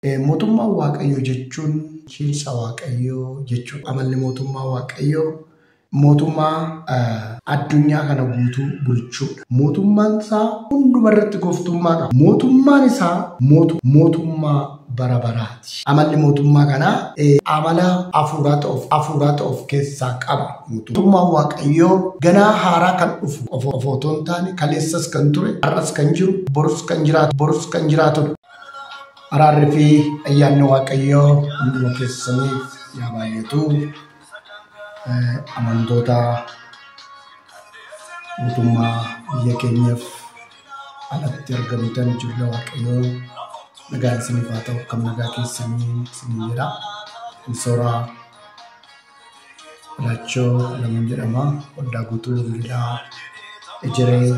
Mootummaa Waaqayyoo jechuun bulchiinsa Waaqayyoo jechuudha. Amalli mootummaa Waaqayyoo mootummaa addunyaa kana guutuu bulchuudha. Mootummaan isaa hunduma irratti gooftummaa qaba. Mootummaan isaa mootummaa bara baraati. Amalli mootummaa kanaa amala hafuuraa ta'uuf keessaa qaba. Mootummaan Waaqayyoo ganaa haaraa kan dhufu otoo hin taane kaleessas kan ture, har'as kan jiru, borus kan jiraatudha. Araarri fi ayyaanni Waaqayyoo hunduma keessaniif yaa baay'atu. Amantoota mootummaa biyya keenyaaf alatti argamtan ijoollee Waaqayyoo nagaan isiniif haa ta'u. Akkam nagaa keessanii isin jedha. Soraa Laachoo lamuun jedhama. Waldaa guutuu Wildaa Ejeree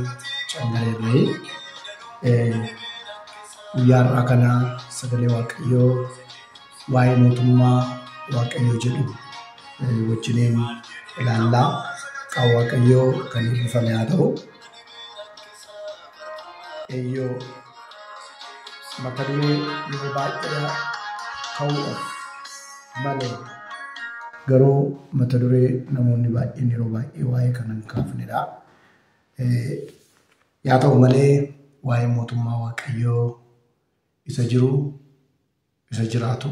Cangareerree. Guyyaa har'aa kana sagalee Waaqayyoo waa'ee mootummaa Waaqayyoo jedhu wajjiniin ilaallaa. Qaama Waaqayyoo kan eebbifame haa ta'u. Eeyyoo mata duree yeroo baay'ee ka'uudhaaf malee garuu mata duree namoonni baay'een yeroo baay'ee waa'ee kana hin kaafnedha. Yaa ta'u malee waa'ee mootummaa Waaqayyoo isa jiru, isa jiraatu,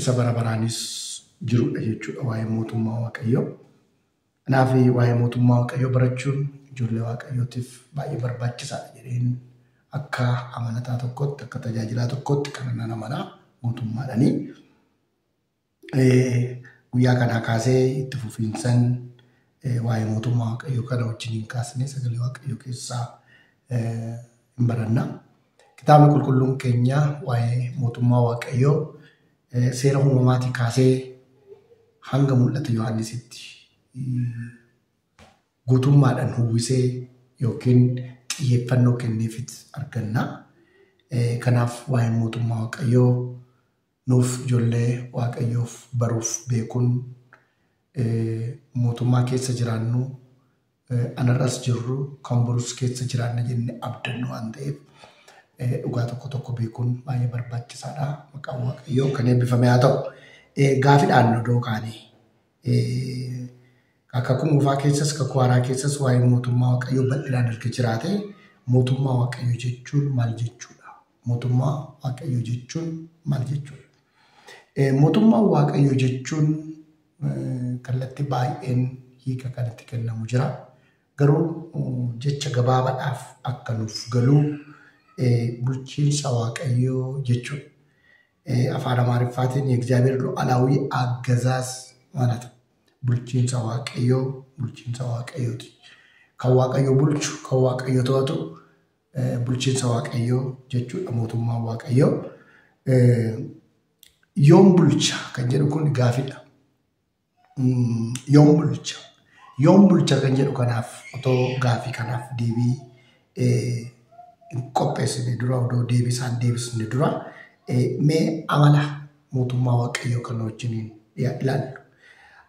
isa bara baraanis jirudha jechuudha waa'ee mootummaa Waaqayyoo. Kanaaf waa'ee mootummaa Waaqayyoo barachuun ijoollee Waaqayyootiif baay'ee barbaachisaadha jedheen akka amanataa tokkotti, akka tajaajilaa tokkotti kan nan amanaa mootummaadhaanii. Guyyaa kanaa kaasee itti fufiinsan waa'ee mootummaa Waaqayyoo kana wajjiniin kaasnee sagalee Waaqayyoo keessaa hin baranna. Kitaabni qulqulluun keenya waa'ee mootummaa Waaqayyoo seera uumamaatii kaasee hanga mul'ata Yohaannisitti guutummaadhaan uwwisee yookiin xiyyeeffannoo kenneefit arganna. Kanaaf waa'ee mootummaa Waaqayyoo nuuf ijoollee Waaqayyoof baruuf beekuun mootummaa keessa jiraannu anarras jirru kan borus keessa jiraanna jennee abdannu waan ta'eef dhugaa tokko beekuun baay'ee barbaachisaadha. Maqaan Waaqayyoo kan eebbifame haa ta'u. Gaafiidhaan odoo kaane kakuu moofaa keessas kakuu haaraa keessas waa'ee mootummaa Waaqayyoo bal'inaan erga jiraate mootummaa Waaqayyoo jechuun maal jechuudha? Mootummaa Waaqayyoo jechuun maal jechuudha? Mootummaa Waaqayyoo jechuun kallattii baay'een hiika kanatti kennamu jira. Garuu jecha gabaabaadhaaf akka nuuf galuu bulchiinsa Waaqayyoo jechuudha. Afaan Amaariffaatiin የእግዚአብሔር ሉዓላዊ አገዛዝ ማለት ነው። bulchiinsa Waaqayyooti. Kan Waaqayyo bulchu, kan Waaqayyo to'atu bulchiinsa Waaqayyoo jechuudha mootummaan Waaqayyoo. Yoom bulcha kan jedhu kun gaafidha. Yoom bulcha kan jedhu kanaaf otoo gaafii kanaaf deebii qopheessine dura odoo deebisaan deebisne dura mee amala mootummaa Waaqayyoo kana wajjiniin ilaallu.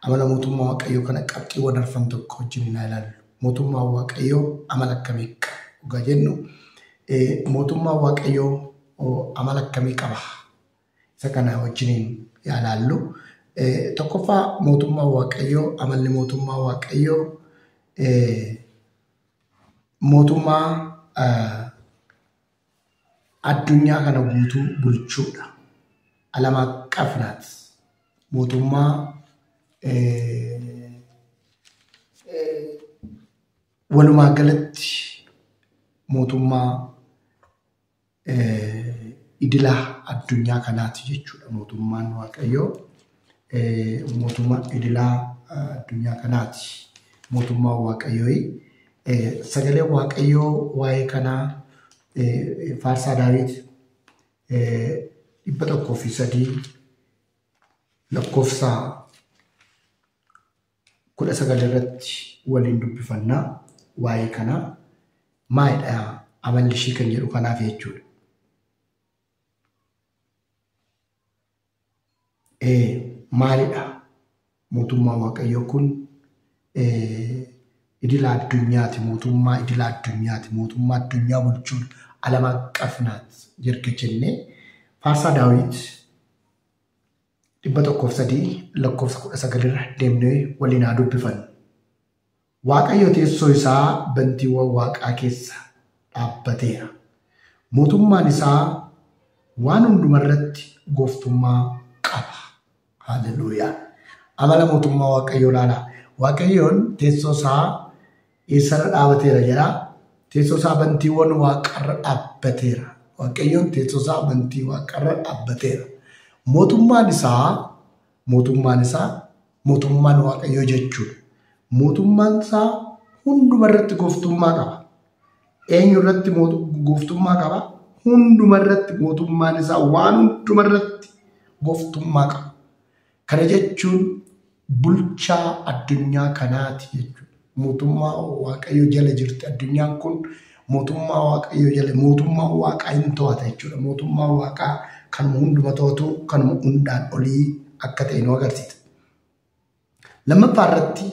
Amala mootummaa Waaqayyoo kana qabxiiwwan arfan tokko wajjiniin ilaallu. Mootummaa Waaqayyoo amala akkamii qaba jennu mootummaa Waaqayyoo amala akkamii qaba? Isa kana wajjiniin ilaallu. Tokkoffaa mootummaa Waaqayyoo amalli mootummaa Waaqayyoo mootummaa addunyaa kana guutuu bulchuudha. Alama qafnaat mootummaa walumaa galatti mootummaa idilaa addunyaa kanaati jechuudha. Mootummaan Waaqayyoo mootummaa idilaa addunyaa kanaati. Mootummaa Waaqayyoo sagalee Waaqayyoo waa'ee kanaa Faarsaa Daawit 103 lakkoofsa 19 irratti waliin dubbifannaa waa'ee kanaa maalidha amalli ishii kan jedhu kanaaf jechuudha. Maalidha mootummaa Waaqayyoo kun idila addunyaati, mootummaa idila addunyaati, mootummaa addunyaa bulchuun alamaa qafnaat jirga jennee Faarsaa Daawit 103 deemnee waliin haa dubbifannu. Waaqayyo teessoo isaa bantiiwwan waaqaa keessa dhaabbateera. Mootummaan isaa waan hundumarratti gooftummaa qaba. Haleluuyaa. Amala mootummaa Waaqayyoo ilaala. Waaqayyoon teessoo isaa eessarra dhaabateera jedha. Teessoo isaa bantiiwwan waaqarra dhaabbateera. Waaqayyoon teessoo isaa bantii waaqarra dhaabbateera. Mootummaan Waaqayyoo jechuudha. Mootummaan isaa hundumarratti gooftummaa qaba. Eenyurratti gooftummaa qaba? Hundumarratti mootummaan isaa waan hundumarratti gooftummaa qaba. Kana jechuun bulchaa addunyaa kanaati jechuudha. Mootummaa Waaqayyoo jala jirti addunyaan kun. Mootummaa Waaqayyoo jala mootummaa Waaqaa hin to'ata jechuudha. Mootummaa Waaqaa kan hunduma to'atu kan hundaan olii akka ta'e nu agarsiisa. Lammaffaa irratti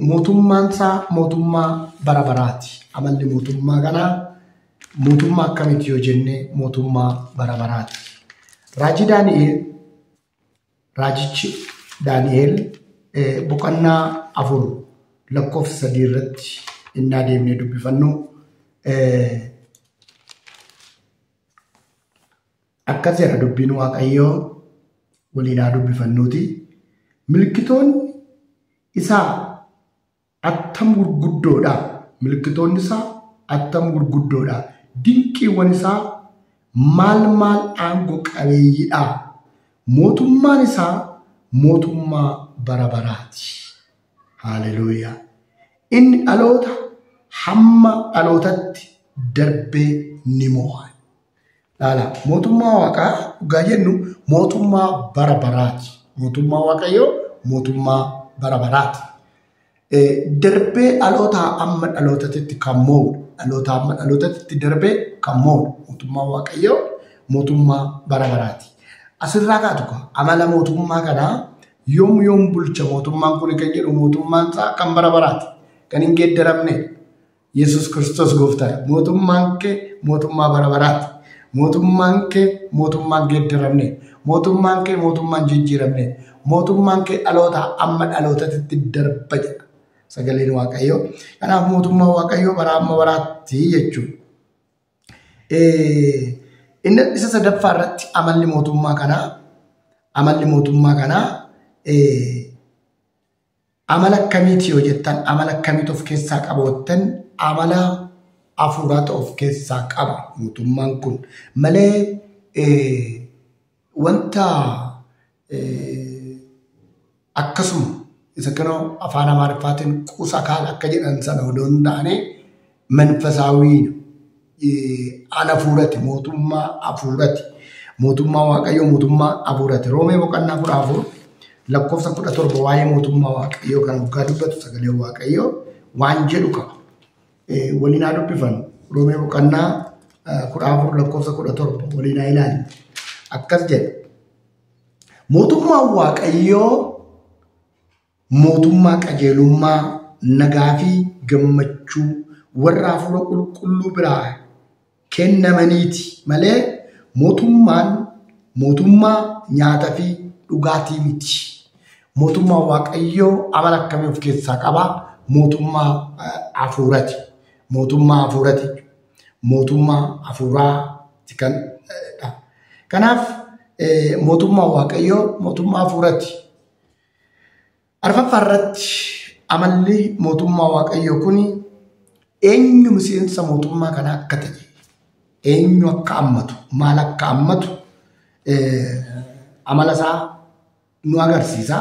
mootummaan isaa mootummaa bara baraati. Amalli mootummaa kanaa mootummaa akkamiiti yoo jenne mootummaa bara baraati. Raajichi Daani'eel boqonnaa 4:3 irratti innaa deemnee dubbifannu akkas jedha dubbiin Waaqayyoo waliin haa dubbifannuuti. Milkitoonni isaa attam gurguddoodha. Milkitoonni isaa attam gurguddoodha. Dinqiiwwan isaa maal aangoo qabeeyyiidha. Mootummaan isaa mootummaa bara baraati. Haleluuyaa. Inni dhaloota hamma dhalootatti darbee ni mo'a. Laala mootummaa Waaqaa dhugaa jennu mootummaa bara baraati. Mootummaa Waaqayyoo mootummaa bara baraati. Darbee dhaloota amma dhalootatti kan mo'u. Dhaloota amma dhalootatti darbee kan mo'u. Mootummaa Waaqayyoo mootummaa bara baraati. Asirraa kaatu amala mootummaa kanaa yoom bulcha mootummaan kun kan jedhu mootummaan isaa kan bara baraati. Kan hin geeddaramne Yesus Kiristoos gooftaadha. Mootummaan kee mootummaa bara baraati. Mootummaan kee mootummaan geeddaramne. Mootummaan kee mootummaan jijjiiramne. Mootummaan kee dhaloota amma dhalootatti darba jedha sagaleen Waaqayyoo. Kanaaf mootummaa Waaqayyoo bara amma baraatti jechuudha. Inni isa sadaffaa irratti amalli mootummaa kanaa amala akkamiiti yoo jettan amala akkamiitu of keessaa qabaattan amala hafuuraatu of keessaa qaba mootummaan kun malee wanta akkasuma isa kana afaan Amaariffaatiin quusa kaan akka jedhan sana odoo hin taane manfasaawii an hafuurati mootummaa hafuurati mootummaa Waaqayyoo mootummaa hafuurati. Roomee boqonnaa 14 lakkoofsa 17 waa'ee mootummaa Waaqayyoo kan dhugaa dubbatu sagalee Waaqayyoo waan jedhu qaba. Waliin haa dubbifannu. Roomee boqonnaa 14 lakkoofsa 17 waliin haa ilaallu. Akkas jedha. Mootummaan Waaqayyoo mootummaa qajeelummaa nagaa fi gammachuu warra hafuura qulqulluu biraa kennamaniiti malee mootummaa nyaataa fi dhugaatii miti. Mootummaa Waaqayyoo amala akkamii of keessaa qaba? Mootummaa hafuurati. Mootummaa hafuurati. Mootummaa hafuuraati kanadha. Kanaaf mootummaa Waaqayyoo mootummaa hafuurati. Arfaffaa irratti amalli mootummaa Waaqayyoo kuni eenyu miseensa mootummaa kanaa akka ta'e, eenyu akka hammatu, maal akka hammatu amala isaa nu agarsiisa.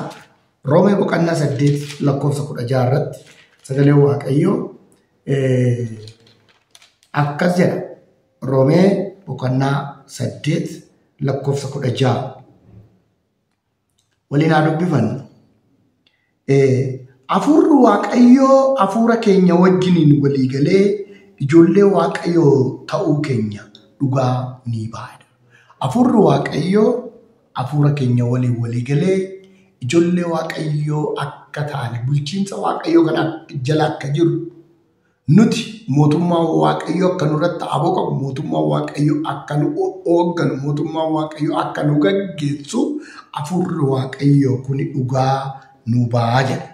Roomee boqonnaa 8 lakkoofsa 16 irratti sagalee Waaqayyoo akkas jedha. Roomee boqonnaa 8 lakkoofsa 16 waliin haa dubbifannu. Hafuurri Waaqayyoo hafuura keenya wajjiniin walii galee ijoollee Waaqayyoo ta'uu keenya dhugaa ni baada. Hafuurri Waaqayyoo hafuura keenya waliin walii galee ijoollee Waaqayyoo akka taane bulchiinsa Waaqayyoo kana jala akka jiru nuti mootummaa waaqayyoo akka nurratti aboo qabu, mootummaa waaqayyoo akka nu hoogganu, mootummaa waaqayyoo akka nu gaggeessu hafuurri waaqayyoo kun dhugaa nu ba'a jedha.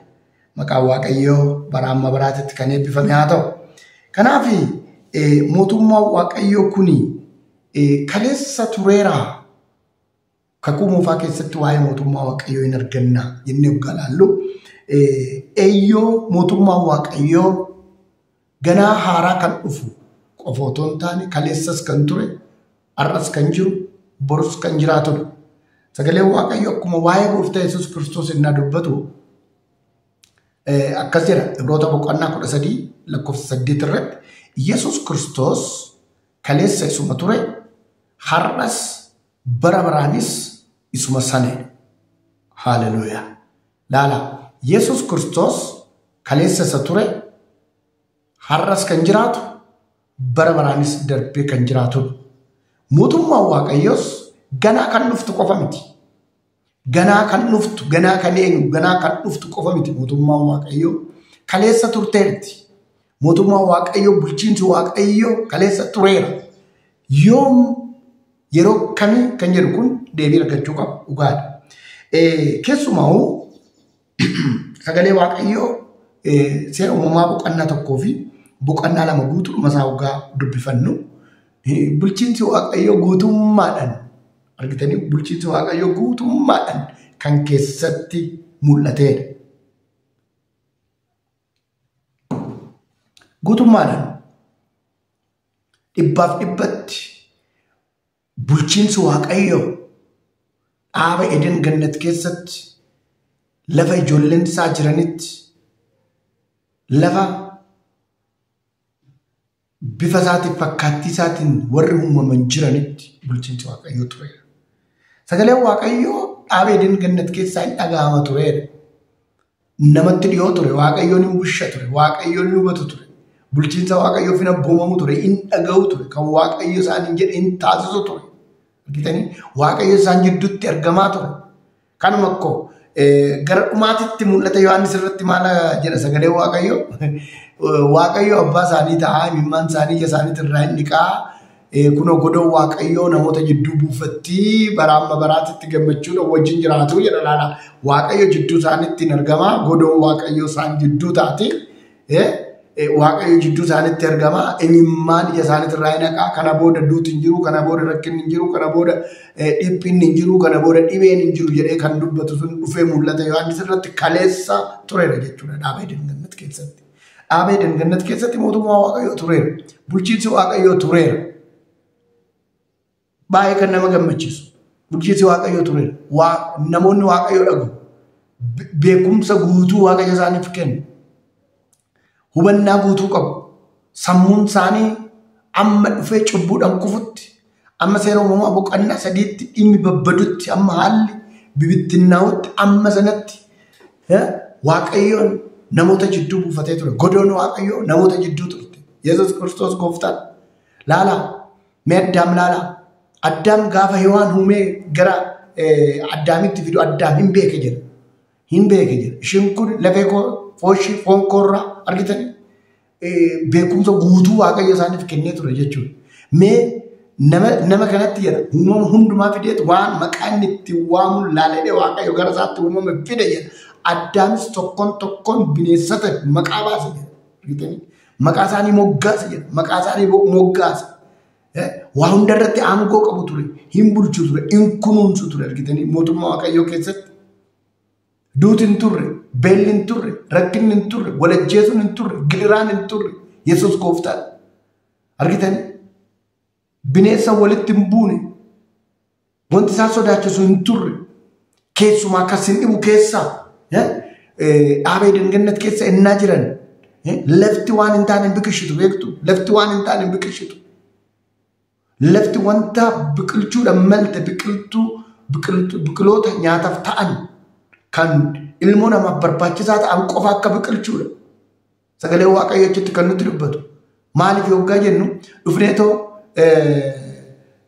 Maqaan waaqayyoo bara amma baraatitti kan eebbifame haa ta'u. Kanaaf mootummaa waaqayyoo kun kaleessa tureera. Kakuu moofaa keessatti waa'ee mootummaa waaqayyoo hin arganna jennee galaallu. Eeyyoo mootummaa waaqayyoo ganaa haaraa kan dhufu qofa otoo hin taane kaleessas kan ture, har'as kan jiru, borus kan jiraatudha. Sagaleen waaqayyoo akkuma waa'ee gooftaa Yesuus Kiristoos innaa dubbatu akkas jedha Ibroota boqonnaa 13 lakkoofsa 8 irratti Yesuus Kiristoos kaleessa isuma ture, har'as bara baraanis isuma sanadha. Haaleluyyaa. Laala Yesuus Kiristoos kaleessa isa ture, har'as kan jiraatu, bara baraanis darbee kan jiraatudha. Mootummaan waaqayyoos ganaa kan dhuftu qofa miti. Ganaa kan dhuftu, ganaa kan eenyu, ganaa kan dhuftu qofa miti. Mootummaan waaqayyoo kaleessa turteerti. Mootummaan waaqayyoo, bulchiinsi waaqayyoo kaleessa tureera. Yoom yeroo kamii kan jedhu kun deebii argachuu qabu dhugaadha. Keessumaa sagalee waaqayyoo seera uumamaa boqonnaa tokkoo fi boqonnaa 2 guutuudhuma isaa waggaa dubbifannu bulchiinsi waaqayyoo guutummaadhaan argitanii bulchiinsi waaqayyoo guutummaadhaan kan keessatti mul'ateedha. Guutummaadhaan dhibbaaf dhibbatti bulchiinsi waaqayyoo dhaaba Eden Gannat keessatti lafa ijoolleen isaa jiranitti lafa bifa isaatiin fakkaattii isaatiin warri uumaman jiranitti bulchiinsi waaqayyoo tureera. Sagaleen waaqayyoo dhaaba Eden Gannat keessaa hin dhaga'ama tureera. Namatti dhiyoo ture, waaqayyoon hin bulcha ture, waaqayyoon hin hubatu ture. Bulchiinsa waaqayyoof hin abboomamu ture, hin dhaga'u ture, kan waaqayyo isaan hin jedhe hin taasisu ture. Argitanii waaqayyo isaan jidduutti argamaa ture. Kanuma akkoo gara dhumaatitti mul'ata Yohaannis irratti maal jedha sagalee waaqayyo? Waaqayyo abbaa isaanii ta'aa, imimmaan isaanii ija isaaniitti irraa hin dhiqaa. Kunoo godoo waaqayyoo namoota jidduu buufattii bara amma baraatitti gammachuudha wajjin jiraatu jedha laala. Waaqayyo jidduu isaaniitti hin argamaa, godoo waaqayyo isaan jidduu taate. Waaqayyo jidduu isaaniitti argamaa, imimmaan ija isaaniitti irraa hin dhiqaa. Kana booda duuti hin jiru, kana booda rakkinni hin jiru, kana booda dhiphinni hin jiru, kana booda dhibeen hin jiru jedhee kan dubbatu sun dhufee mul'ata Yohaannis irratti kaleessa tureera jechuudha dhaaba Eden Gannat keessatti. Dhaaba Eden Gannat keessatti mootummaa waaqayyoo tureera. Bulchiinsi waaqayyoo tureera. Baay'ee kan nama gammachiisu. Bulchiinsi waaqayyoo tureera. Namoonni waaqayyoo dhagu. Beekumsa guutuu waaqayyo isaaniif kennu. Hubannaa guutuu qabu. Sammuun isaanii amma dhufee cubbuudhaan kufutti, amma seera uumamaa boqonnaa 3tti dhimmi babbadutti, amma haalli bibittinnaa'utti, amma sanatti waaqayyoon namoota jidduu buufatee ture. Godoon waaqayyoo namoota jidduu turte. Yesuus Kiristoos gooftaan. Laalaa, mee Addaam laalaa. Addaam gaafa Hewaan uumee gara Addaamitti fidu Addaam hin beeke jedha. Hin beeke jedha. Isheen kun lafee fooshii foon koorraa argitanii beekumsa guutuu waaqayyo isaaniif kennee ture jechuudha. Mee nama kanatti jedha uumama hundumaa fideetu waan maqaan itti waamuun laaladhee waaqayyo gara isaatti uumame fide jedha. Addaamis tokkoon bineensota maqaa baase jedha. Maqaa isaanii moggaase jedha. Maqaa isaanii moggaase. Waa hundarratti aangoo qabu ture. Hin bulchu ture. Hin kunuunsu ture argitanii mootummaa waaqayyoo keessatti. Duuti hin turre, beelli hin turre, rakkinni hin turre, walajjeesuun hin turre, gidiraan hin turre. Yesuus gooftaadha. Argitanii bineensa walitti hin buune. Wanti isaan sodaachisu hin turre. Keessumaa akkas hin dhibu keessaa dhaaba Eden Gannat keessa innaa jiran lafti waan hin taane hin biqilchitu beektu. Lafti waan hin taane hin biqilchitu. Lafti wanta biqilchuudhaan malte biqiloota nyaataaf ta'an kan ilmoo namaaf barbaachisaa ta'an qofa akka biqilchuudha. Sagalee waaqayyootti kan nutti dubbatu. Maaliif yoggaa jennu dhufneetoo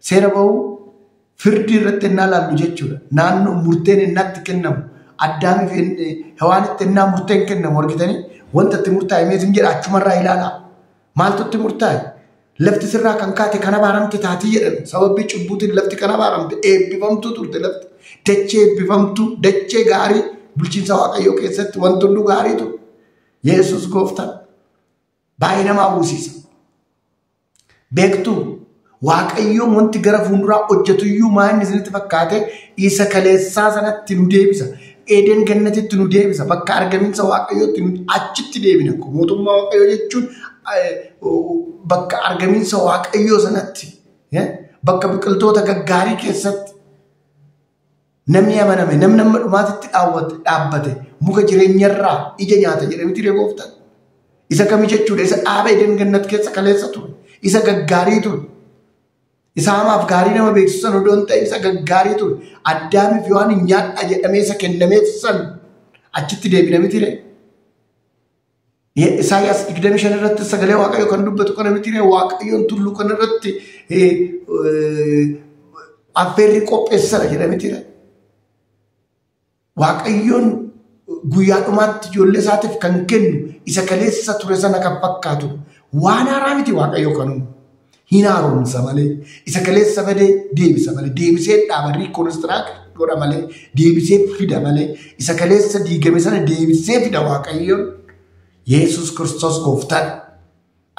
seera ba'uu firdii irratti innaa laallu jechuudha. Naannoo murteen innaatti kennamu. Addaamiif Hewaanitti innaa murteen kennamu argitanii wanta itti murtaa'e meetiin jedha achumarraa ilaalaa. maaltutti murtaa'e lafti sirraa kan kaate kana baaramte taatii jedhan sababii cubbuutiin lafti kana baaramte eebbifamtuu turte lafti dachee eebbifamtuu dachee gaarii bulchiinsa waaqayyoo keessatti wanti hunduu gaarii ture. Yesus gooftaan baay'ee nama hawwisiisa. Beektuu waaqayyoon wanti gara fuulduraa hojjetu iyyuu maal inni isinitti fakkaate isa kaleessaa sanatti nu deebisa. Eden gannatitti nu deebisa. Bakka argaminsa waaqayyootti nu achitti deebina. Mootummaa waaqayyoo jechuun bakka argaminsa waaqayyoo sanatti bakka biqiltoota gaggaarii keessatti namni amaname namni amma dhumaatitti dhaabbate muka jireenyarraa ija nyaata jedhamti gooftaan. Isa kamii jechuudha? Isa dhaaba Eden gannat keessa kaleessa ture. Isa gaggaarii ture. Isa hamaaf gaarii nama beeksisan odoo hin ta'in isa gaggaarii ture. Addaamiif yoo ani nyaadha jedhamee isa kennameef san achitti deebina miti ree. Isaayyaas 25 irratti sagalee waaqayyoo kan dubbatu kana miti ree. Waaqayyoon tulluu kana irratti affeerri qopheessara jedha miti ree. Waaqayyoon guyyaa dhumaatti ijoollee isaatiif kan kennu isa kaleessa ture sana kan fakkaatu waan haaraa miti waaqayyoo kanuma. Hin haaromsa malee isa kaleessa badee deebisa malee deebisee dhaaba riikoonistiraakti godha malee deebisee fida malee isa kaleessa diigame sana deebisee fida waaqayyoon. Yesus Kiristoos gooftaan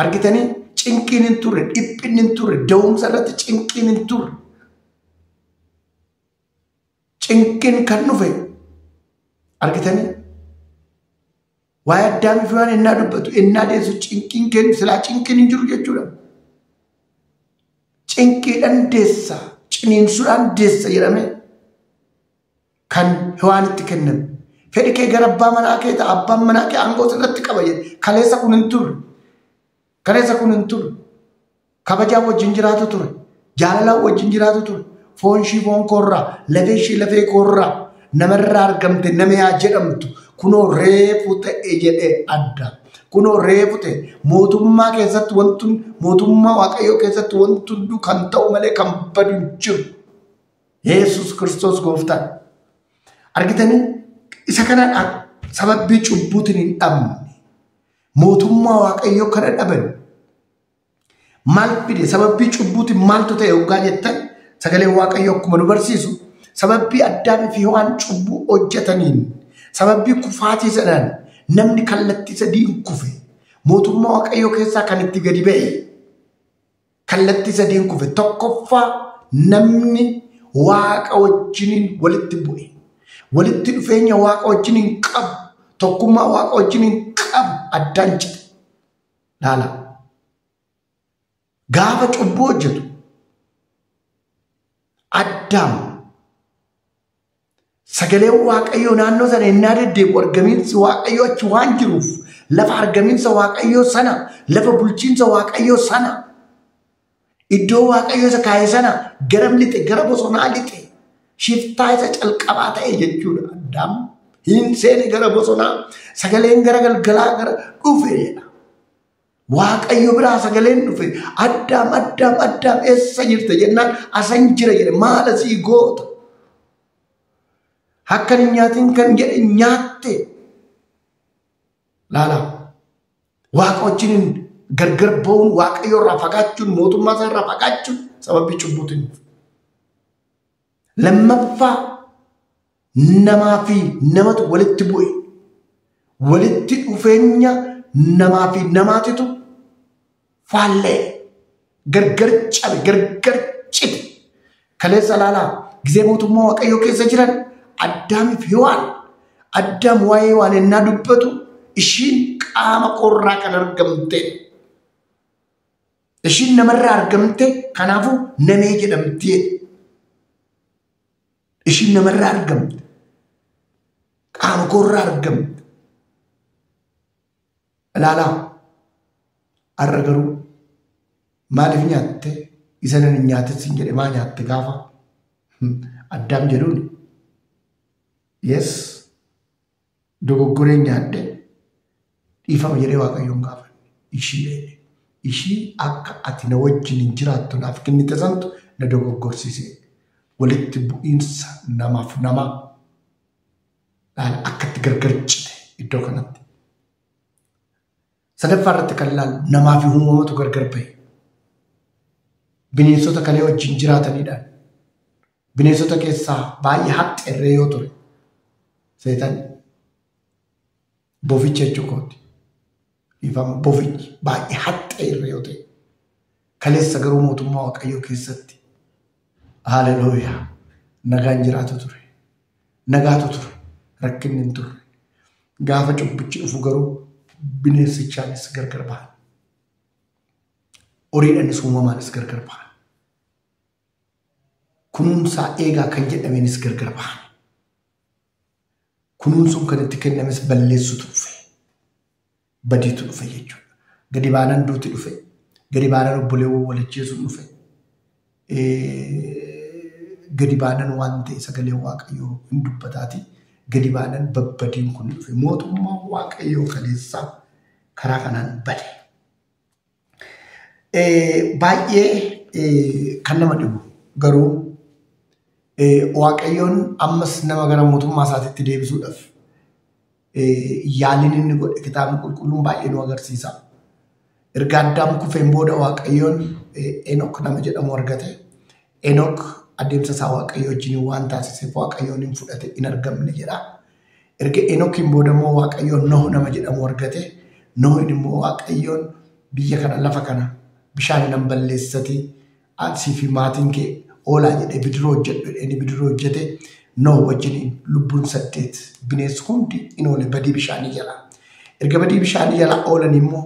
argitanii cinqiin hin turre dhiphinni hin turre da'umsa irratti cinqiin hin turre cinqiin kan dhufe argitanii waa'ee Addaamiif waan ennaa dubbatu ennaa deessu cinqiin kennu silaa cinqiin hin jiru jechuudha. Cinqiidhaan deessa ciniinsuudhaan deessa jedhame kan Hewaanitti kenname. Fedhi kee gara abbaa manaa kee ta'a abbaan manaa kee aangoo irratti qaba jedhe kaleessa kun hin turre. Kaleessa kun hin turre. Kabajaa wajjin jiraatu ture. Jaalalaan wajjin jiraatu ture. Foon ishii foon koorraa lafee ishii lafee koorraa namarraa argamte nama yaa jedhamtu kunoo reefu ta'e jedhee adda. Kunoo reefu ta'e mootummaa keessatti wanti mootummaa waaqayyoo keessatti wanti hunduu kan ta'u malee kan badu hin jiru. Yesus Kiristoos gooftaan argitanii isa kanaan sababii cubbuutiin hin dhabne mootummaa waaqayyoo kana dhaban maal fide sababii cubbuutiin maaltu ta'e hoggaa jettan sagalee waaqayyoo akkuma nu barsiisu sababii Addaamii fi Hewaan cubbuu hojjetaniin sababii kufaatii sanaan namni kallattii sadii kufe mootummaa waaqayyoo keessaa kan itti gadi ba'e kallattii sadii kufe tokkoffaa namni waaqa wajjiniin walitti bu'e walitti dhufeenya waaqa wajjiniin qabu tokkummaa waaqa wajjiniin qabu addaan cite laala gaafa cubbuu hojjetu Addaam sagalee waaqayyoo naannoo sana ennaa deddeebi'u argaminsi waaqayyoo achi waan jiruuf lafa argaminsa waaqayyoo sana lafa bulchiinsa waaqayyoo sana iddoo waaqayyoo isa kaa'e sana garam lixe gara bosonaa lixe shiftaa isa calqabaa ta'e jechuudha. Addaam hin seene gara bosonaa sagaleen gara galgalaa gara dhufeedha. Waaqayyo biraa sagaleen dhufe Addaam Addaam Addaam eessa jirta jennaan asan jira jedhe maal asii goota. Akka hin nyaatin kan jedhe nyaatte laala waaqa wajjin gargar ba'uun waaqayyo irraa fagaachuun mootummaa isaa irraa fagaachuun sababii cubbuutiin lammaffaa namaa fi namatu walitti bu'e walitti dhufeenya namaa fi namaatitu faallee gargar cabe gargar cite kaleessa laalaa gizee mootummaa waaqayyoo keessa jiran Addaamii fi Hewaan Addaam waa'ee waan ennaa dubbatu ishiin qaama koorraa kan argamte ishiin namarraa argamte kanaafuu namee jedhamtee ishiin namarraa argamte qaama koorraa argamte ilaalaa har'a garuu maaliif nyaatte isa nan hin nyaatin siin jedhe maa nyaatte gaafa Addaam jedhuuni. Yes, dogoggoreen nyaadde dhiifama jedhee waaqayyoon gaafa ishii akka ati na wajjin hin jiraattu naaf kennite santu na dogoggorsiise walitti bu'iinsa namaaf namaa akkatti gargar cite iddoo kanatti Sadaffaarratti kan ilaallu namaa fi uumamatu gargar bahe. Bineensota kalee wajjin jiraatanidhaan. Bineensota keessaa baay'ee haxxeerree yoo ture. Seetan boficha jechuukooti. Ifama bofichi baay'ee haxxeerree yoo ta'e. Kaleessa garuu mootummaa Waaqayyoo keessatti. Haalelooyaa. Nagaan jiraatu ture. Nagaatu ture. Rakkinni hin turre. Gaafa cubbichi dhufu garuu bineensichaanis gargar bahan. Horiidhaanis uumamaanis gargar bahan. Kunuunsaa eegaa kan jedhameenis gargar bahan. Kunuunsuun kan itti kennames balleessutu dhufe. Badiitu dhufe jechuudha. Gadi baanaan duuti dhufe. Gadi baanaan obboleewwan walicheessuun dhufe. Gadi baanaan waan ta'e sagalee Waaqayyoo hin dubbataati. Gadi baanaan babbadiin kun dhufe. Mootummaa Waaqayyoo kaleessaa karaa kanaan bade. Baay'ee kan nama dhibu garuu Waaqayyoon ammas nama gara mootummaa isaatiitti deebisuudhaaf yaaliin inni godhe kitaabni qulqulluun baay'ee nu agarsiisa. Erga Addaam kufeen booda Waaqayyoon Enook nama jedhamu argate. Enook adeemsa isaa Waaqayyo wajjin waan taasiseef Waaqayyoon hin fudhate hin argamne jedha. Erga Enookiin booda immoo Waaqayyoon Noh nama jedhamu argate. Nohin immoo Waaqayyoon biyya kana lafa kana bishaan hin balleessati asii fi maatiin kee oolaa jedhee bidiruu hojjedhu inni bidiruu hojjete Noh wajjin lubbuun 8 bineensi hundi in oole badii bishaanii jala. Erga badii bishaanii jala oolan immoo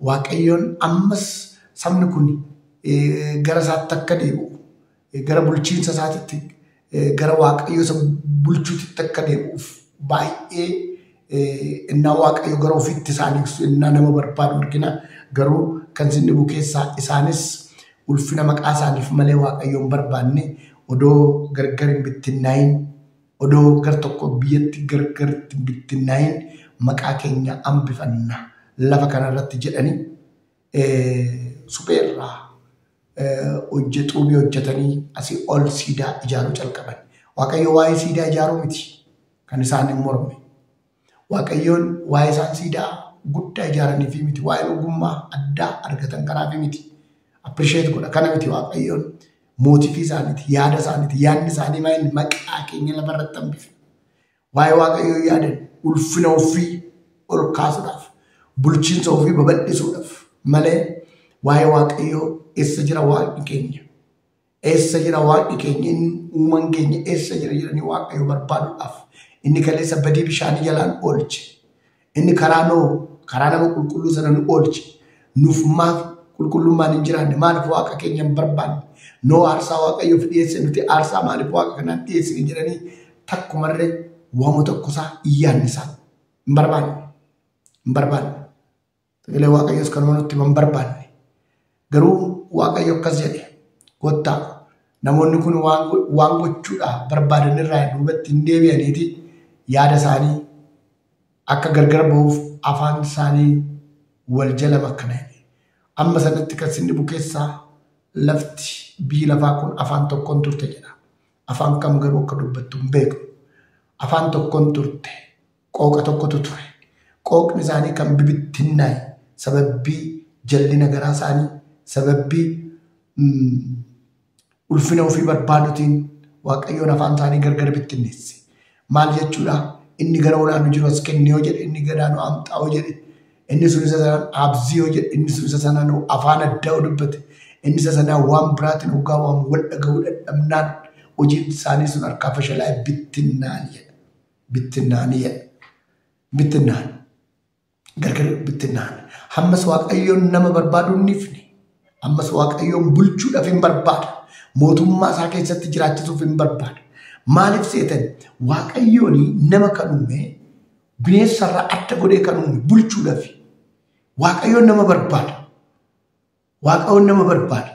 Waaqayyoon ammas sabni kun gara isaatti akka deebi'u gara bulchiinsa isaatiitti gara Waaqayyoo isa bulchuutitti akka deebi'uuf baay'ee innaa Waaqayyo gara ofiitti isaanii innaa nama barbaadu argina. Garuu kan sinni bukeessaa isaanis ulfina maqaa isaaniif malee Waaqayyoon barbaanne odoo gargar hin bittinnaayin odoo gar tokko biyyatti gargar hin bittinnaayin maqaa keenya hambifanna lafa kanarratti jedhanii supheerraa xuubii hojjetanii asii ol siidaa ijaaruu calqaban. Waaqayyo waa'ee siidaa ijaaruu miti kan isaan hin morme. Waaqayyoon waa'ee isaan siidaa guddaa ijaaranii fi miti waa'ee ogummaa addaa argatan kanaa fi miti. Appreciate godha kana miti Waaqayyoon mootii fi isaaniiti yaada isaaniiti yaadni isaanii maal maqaa keenya lafarratti hambifna. Waa'ee Waaqayyoo yaadan ulfina ofii ol kaasuudhaaf bulchiinsa ofii babal'isuudhaaf malee waa'ee Waaqayyoo eessa jira Waaqni keenya eessa jira Waaqni keenya uumaan keenya eessa jira jedhanii Waaqayyoo barbaaduudhaaf inni kaleessa badii bishaanii jalaan oolche inni karaa nama qulqulluu sana nu oolche nuuf maaf qulqullummaan hin jiraanne maaliif Waaqa keenya hin barbaanne Noo aarsaa Waaqayyoof dhiyeesse nuti aarsaa maaliif Waaqa kanaan dhiyeessine jedhanii takkumarree waama tokkosaa iyyaanni isaa hin barbaanne. Sagalee Waaqayyoos kanuma nutti hin barbaanne. Garuu Waaqayyo akkas jedhe kottaa namoonni kun waan gochuudhaa barbaadan irraa duubatti hin deebi'aniiti yaada isaanii akka gargar ba'uuf afaan isaanii wal jala makkana'e. Amma sanatti kan sinni bukeessaa lafti biyyi lafaa kun afaan tokkoon turte jedha. Afaan kam garuu akka dubbattu hin beeku. Afaan tokkoon turte qooqa tokkotu ture. Qooqni isaanii kan bibittinnaa'e sababbii jallina garaa isaanii sababbii ulfina ofii barbaadutiin Waaqayyoon afaan isaanii gargar bittinneesse. Maal jechuudha? Inni gara olaanuu jiru as kenne yoo jedhe inni gadaanuu amxaa yoo jedhe inni sun isa sanaan abzii yoo jedhe inni sun isa sanaan afaan addaa yoo dubbate inni isa sanaan waan biraatiin hoggaa waan wal dhaga'uu dadhabnaan hojiin isaanii sun harkaa fashalaa'e bittinnaanii jedha. Bittinnaan gargar bittinnaan hammas Waaqayyoon nama barbaaduu hin dhiifne ammas Waaqayyoon bulchuudhaaf hin barbaada mootummaa isaa keessatti jiraachisuuf hin barbaada. Maaliif seetan Waaqayyoon nama kan uume bineensarraa adda godhee kan uume bulchuudhaaf Waaqayyoon nama barbaada.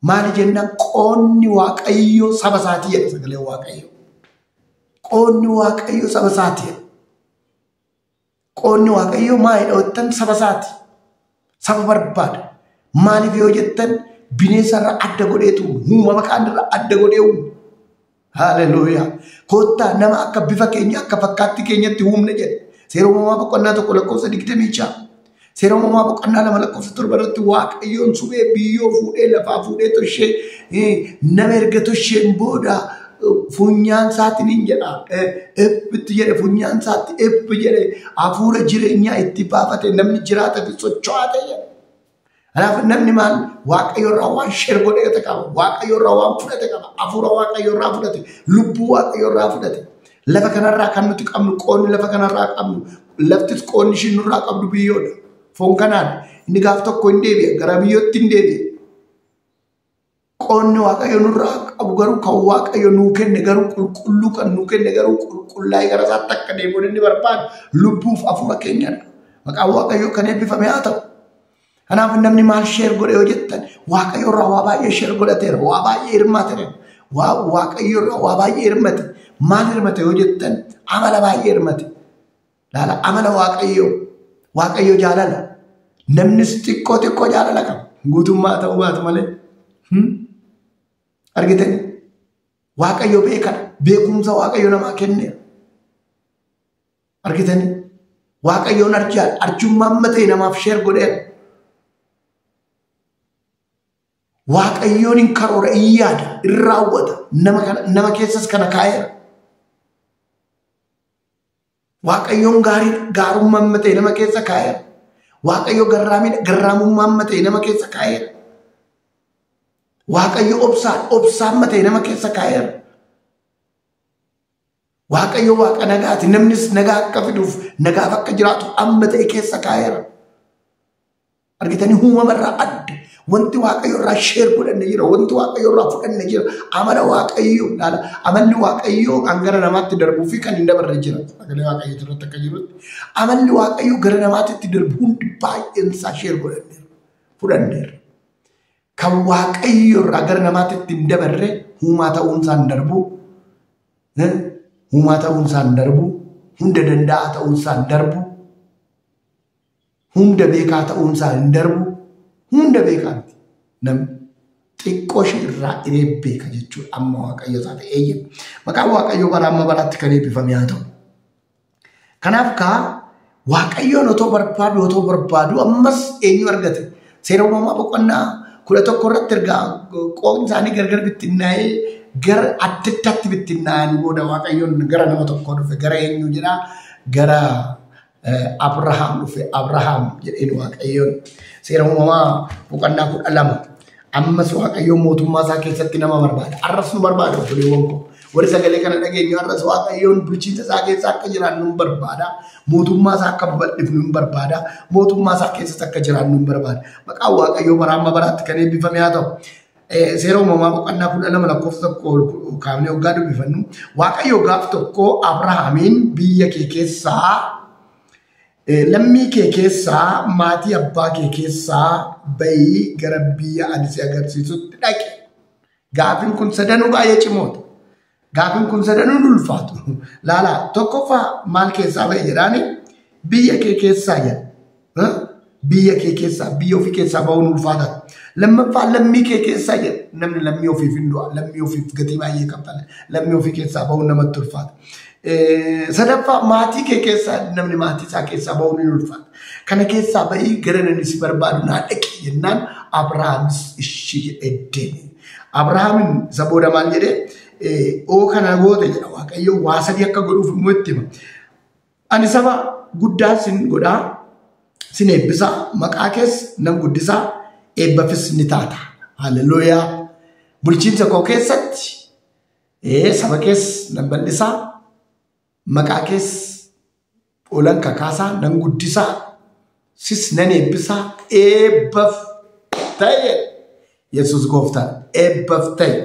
Maali jennaan qoonni Waaqayyoo saba isaatii jedha sagalee Waaqayyoo. Qoonni Waaqayyoo saba isaatii. Qoonni Waaqayyoo maalidha jettan saba isaati. Saba barbaada. Maaliif yoo jettan bineensarraa adda godheetu uumama kaanirraa adda godhee uume. Hallelujah. Kottaa nama akka bifa keenya akka fakkaatti keenyatti uumne jedhe. Seera uumamaa boqonnaa 1 lakkoofsa 26. Seera uumamaa boqonnaa 2 lakkoofsa 7 irratti Waaqayyoon suphee biyyoo fuudhee lafaa fuudhee toshee nama erga tosheen booda funyaan isaatiin hin jedha. Ebbitti jedhe funyaan isaatti ebbi jedhe hafuura jireenyaa itti baafate namni jiraata fi socho'aa ta'e. Kanaaf namni maal Waaqayyo irraa waan sheer godhate qaba. Waaqayyo irraa waan fudhate qaba. Hafuura Waaqayyo irraa fudhate. Lubbuu Waaqayyo irraa fudhate. Lafa kanarraa kan nuti qabnu qoonni lafa kanarraa qabnu laftis qoonni ishiin nurraa qabdu biyyoodha. Foon kanaan inni gaaf tokko hin deebi'e gara biyyootti hin deebi'e. Qoonni Waaqayyo nurraa qabu garuu kan Waaqayyo nuu kenne garuu qulqulluu kan nuu kenne garuu qulqullaa'ee gara isaatti akka deemuun inni barbaadu lubbuuf hafuura keenyadha. Maqaan Waaqayyo kan eebbifame haa ta'u. Kanaaf namni maal sheer godhe yoo jettan Waaqayyo irraa waa baay'ee sheer godhateera. Waa baay'ee hirmaateera. Waaqayyo irraa waa baay'ee hirmate. Maal hirmate yoo jettan amala baay'ee hirmate. Laala amala Waaqayyo jaalala. Namnis xiqqoo jaalala qaba. Guutummaa ta'uu baatu malee. Argitanii Waaqayyo beekana. Beekumsa Waaqayyo namaa kenneera. Argitanii Waaqayyoon arjummaan matee namaaf sheer godheera. Waaqayyoon hin karoora hin yaada hin raawwata nama keessas kana kaa'eera. Waaqayyoon gaarummaan matee nama keessa kaa'eera. Waaqayyo garraamummaan matee nama keessa kaa'eera. Waaqayyo obsaan matee nama keessa kaa'eera. Waaqayyo Waaqa nagaati. Namnis nagaa akka fiduuf nagaaf akka jiraatu amma ta'e keessa kaa'eera. Argitanii uumamarraa adda. Wanti Waaqayyo irraa sheer godhanne jira. Wanti Waaqayyo irraa fudhanne jira. Amala Waaqayyo laala. Amalli Waaqayyo kan gara namaatti darbuu fi kan hin dabarre jira. Sagalee Waaqayyo irratti akka jirutti. Amalli Waaqayyo gara namaatti darbu hundi baay'een isaa sheer godhanneera. Fudhanneera. Kan Waaqayyo irraa gara namaatti hin dabarre uumaa ta'uunsaan darbu. Uumaa ta'uunsaan darbu. Hunda danda'a ta'uunsaan darbu. Hunda beekaa ta'uunsaan hin darbu. Hunda beekaati. Namni xiqqoo ishee irraa iree beeka jechuudha. Amma Waaqayyo isaa ta'e eeyyama. Maqaan Waaqayyo bara amma baraatti kan eebbifame haa ta'u. Kanaaf Waaqayyoon otoo barbaadu ammas eenyu argate? Seera uumamaa boqonnaa 11 irratti ergaa qoodni isaanii gargar bittinnaa'ee gara adda addaatti bittinnaa'anii booda Waaqayyoon gara nama tokkoo dhufe gara eenyu jedhaa gara Abrahaam dhufe. Abrahaam jedheen Waaqayyoon seera uumamaa boqonnaa 12 ammas Waaqayyoon mootummaa isaa keessatti nama barbaada. Arras nu barbaada obboleewwan koo. Warri sagalee kana dhageenyu arras Waaqayyoon bulchiinsa isaa keessa akka jiraannu nu barbaada. Mootummaa isaa akka bal'ifnu nu barbaada. Mootummaa isaa keessatti akka jiraannu nu barbaada. Maqaan Waaqayyoo bara amma baraatti kan eebbifame haa ta'u. Seera uumamaa boqonnaa 12 lakkoofsa 1 kaafnee waggaa dubbifannu Waaqayyo gaaf tokko Abrahaamiin biyya kee keessaa lammii kee keessaa maatii abbaa kee keessaa bayii gara biyya ani si agarsiisutti dhaqe. Gaafin kun sadanuu baay'ee cimoota. Gaafin kun sadanuu ulfaatu. Laala tokkoffaa maal keessaa bahe jedhaani biyya kee keessaa jedha. Biyya kee keessaa biyya ofii keessaa bahuun ulfaata. Lammaffaa lammii kee keessaa jedha. Namni lammii ofiif hin du'a. Lammii ofiif gatii baay'ee kaffala. Lammii ofii keessaa bahuun namatti ulfaata. Sadaffaa maatii kee keessaa namni maatii isaa keessaa bahuun hin ulfaata. Kana keessaa bahii gara namni si barbaadu naa dhaqi jennaan Abrahaamis ishii jedhee deeme. Abrahaamin isa booda maal jedhee oo kana goote jedha Waaqayyo waa sadii akka godhuuf immoo itti hima. Ani saba guddaa sin godhaa sin eebbisaa maqaa kees nan guddisaa eebbafis ni taata. Hallelujaa. Bulchiinsa koo keessatti saba kees nan bal'isaa. Maqaa kees olan kakaasaa nan guddisaa sis nan eebbisaa eebbaf ta'e Yesuus gooftaan eebbaf ta'e.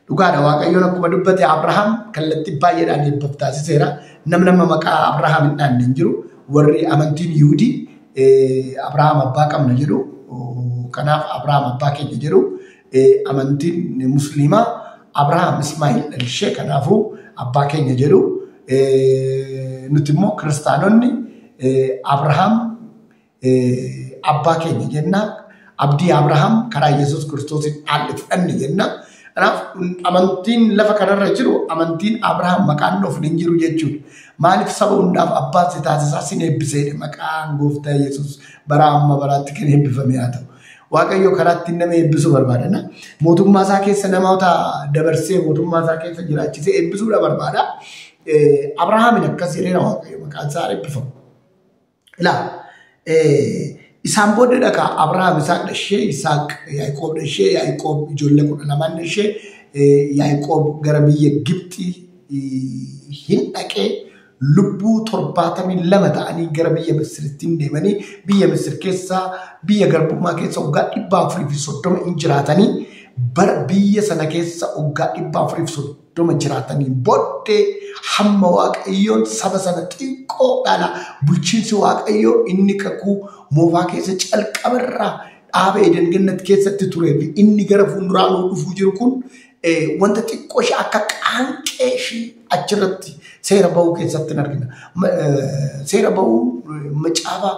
Dhugaadha Waaqayyoon akkuma dubbate Abrahaam kallattii baay'eedhaan eebbaf taasiseera. Nama maqaa Abrahaam hin dhaanne hin jiru. Warri amantiin Yihuudii Abrahaam abbaa qabna jedhu. Kanaaf Abrahaam abbaa keenya jedhu. Amantiin Musliimaa Abrahaam Ismaa'il dhalishee kanaafuu abbaa keenya jedhu. Nuti immoo kiristaanonni Abrahaam abbaa keenya jenna. Abdii Abrahaam karaa Yesuus Kiristoosiin dhaalli fudhanne jenna. Kanaaf amantiin lafa kanarra jiru amantiin Abrahaam maqaan of hin jiru jechuudha. Maaliif saba hundaaf abbaan si taasisaa sin eebbiseedha maqaan gooftaa Yesuus bara amma baraatti kan eebbifame haa ta'u. Waaqayyo karaatti nama eebbisuu barbaada. Mootummaa isaa keessa namoota dabarsee mootummaa isaa keessa jiraachisee eebbisuudha barbaada. Abrahaamin akkas jedheera Waaqayyo maqaan isaa eebbifamu. Ilaa isaan booda dhaqa Abrahaam Isaaq dhashee Isaaq Yaaqoob dhashee Yaaqoob ijoollee 12 dhashee Yaaqoob gara biyya Gibxii hin dhaqee lubbuu 72 ta'anii gara biyya Misiritti deemanii biyya Misir keessa biyya garbummaa keessa waggaa 430 hin jiraatanii bara biyya sana keessa waggaa 430 jiraatanii booddee hamma Waaqayyoon saba sana xiqqoo dhala bulchiinsi Waaqayyoo inni kakuu moofaa keessa calqabarraa dhaabee Eden Gannat keessatti turee fi inni gara fuulduraan dhufuu jiru kun wanta xiqqoo ishee akka qaanqee ishee achirratti seera bahuu keessatti argina. Seera bahuu macaafa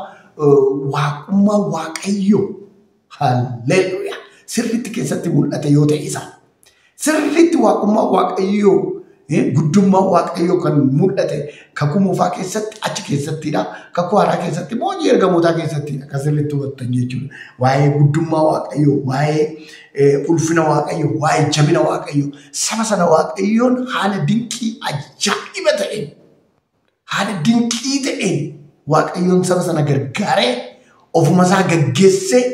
waaqummaa Waaqayyoo halleluuyaa sirriitti keessatti mul'ate yoo ta'e isa sirriitti waaqummaa Waaqayyoo guddummaa Waaqayyoo kan mul'ate kakuu moofaa keessatti achi keessattidha. Kakuu haaraa keessatti boojii ergamootaa keessattidha. Kan sirriitti hubattan jechuudha. Waa'ee guddummaa Waaqayyoo, waa'ee ulfina Waaqayyoo, waa'ee jabina Waaqayyoo, saba sana Waaqayyoon haala dinqii ajaa'iba ta'een, haala dinqii ta'een Waaqayyoon saba sana gargaaree ofuma isaa gaggeessee,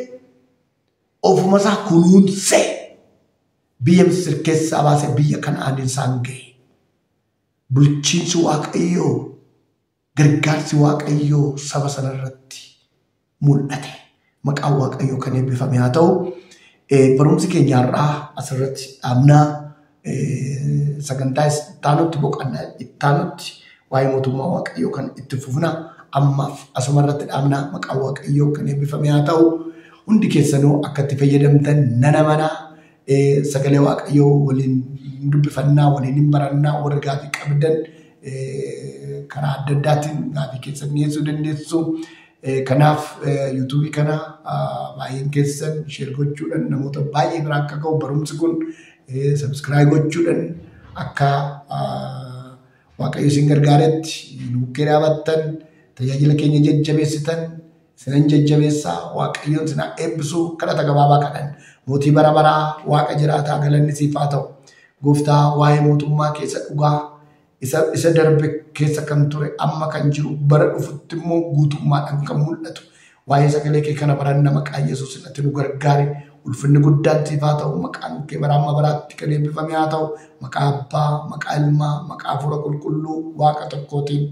ofuma isaa kunuunsee biyya Misir keessaa baasee biyya Kana'aan isaan ga'e. Bulchiinsi Waaqayyoo gargaarsi Waaqayyoo saba sana irratti mul'ate. Maqaan Waaqayyoo kan eebbifame haa ta'u. Barumsi keenya har'aa asirratti dhaabnaa sagantaa ittaanutti boqonnaa ittaanutti waa'ee mootummaa Waaqayyoo kan itti fufna ammaaf asuma irratti dhaabnaa maqaan Waaqayyoo kan eebbifame haa ta'u. Hundi keessanuu akka itti fayyadamtan nana manaa sagalee Waaqayyoo waliin dubbifannaa waliin barannaa warra gaafii qabdan karaa adda addaatiin gaafii keessan dhiyeessuu dandeessu. Kanaaf YouTube kana baay'een keessan share gochuudhaan namoota baay'ee bira akka ga'u barumsi kun subscribe gochuudhaan akka Waaqayyo isin gargaaretti nuukkee dhaabattan tajaajila keenya jajjabeessitan sinan jajjabeessaa Waaqayyoon sina eebbisuu kadhata gabaabaa kadhan mootii bara baraa Waaqa jiraataa galanni siif haa ta'u. Gooftaa waa'ee mootummaa keessa dhugaa isa darbe keessa kan ture amma kan jiru bara dhufutti immoo guutummaadhaan kan mul'atu waa'ee sagalee kee kana baranna maqaa Yesuus irratti nu gargaari ulfinni guddaan siif haa ta'u maqaan kee bara amma baraatti kan eebbifame haa ta'u maqaa Abbaa maqaa Ilmaa maqaa Hafuura Qulqulluu Waaqa tokkootiin.